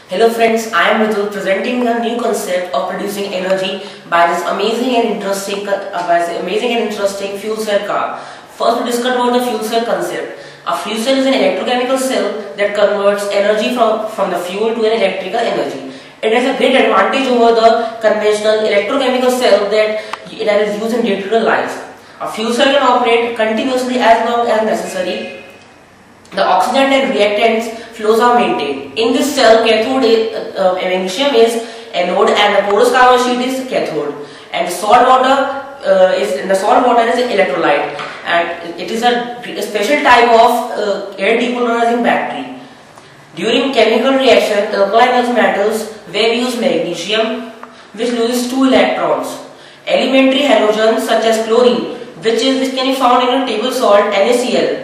Hello friends, I am Ritu presenting a new concept of producing energy by this amazing and interesting fuel cell car. First, we discuss about the fuel cell concept. A fuel cell is an electrochemical cell that converts energy from the fuel to an electrical energy. It has a great advantage over the conventional electrochemical cell that is used in day-to-day life. A fuel cell can operate continuously as long as necessary. The oxygen and reactants flows are maintained. In this cell, cathode magnesium is anode and the porous carbon sheet is cathode. And the salt water is electrolyte, and it is a special type of air depolarizing battery. During chemical reaction, alkaline earth metals where we use magnesium, which loses 2 electrons. Elementary halogens such as chlorine, which can be found in a table salt NaCl.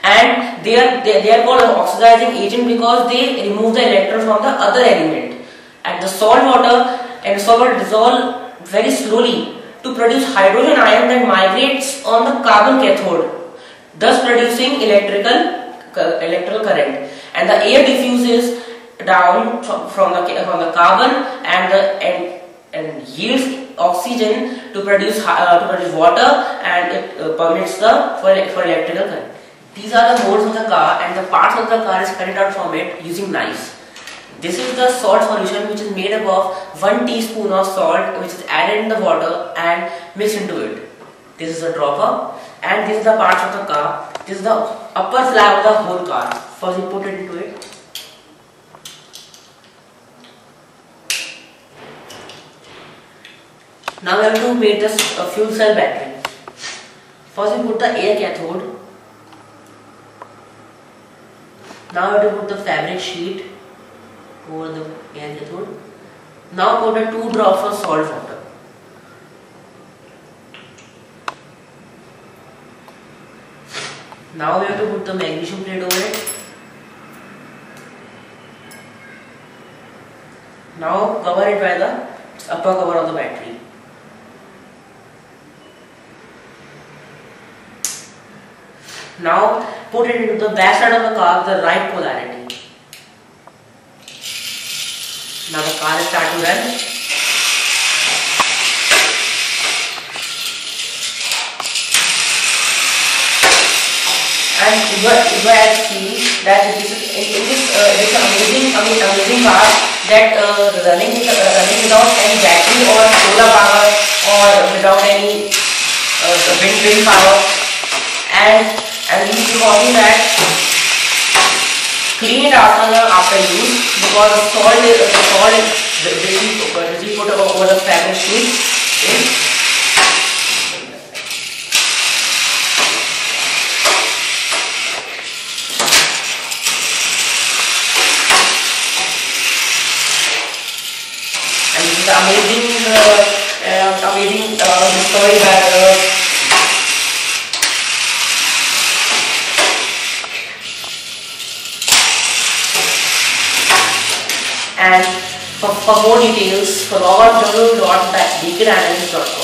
And they are called an oxidizing agent because they remove the electron from the other element. And the salt water dissolve very slowly to produce hydrogen ion that migrates on the carbon cathode, thus producing electrical current. And the air diffuses down from the carbon and yields oxygen to produce water, and it permits for electrical current. These are the modes of the car, and the parts of the car is carried out from it using knives. This is the salt solution, which is made up of 1 teaspoon of salt, which is added in the water and mixed into it. This is a dropper, and this is the parts of the car. This is the upper slab of the whole car. First we put it into it. Now we have to make this fuel cell battery. First we put the air cathode. Now we have to put the fabric sheet over the air cathode. Now put 2 drops of salt water. Now we have to put the magnesium plate over it. Now cover it by the upper cover of the battery. Now put it into the back side of the car with the right polarity. Now the car is starting to run. And you guys see that this is an amazing car that running without any battery or solar power or without any wind power. And we need to copy that, clean it after use, because the salt which we put over the fabric sheet is and this is the amazing discovery that and for more details, log on www.beaconanalysis.com.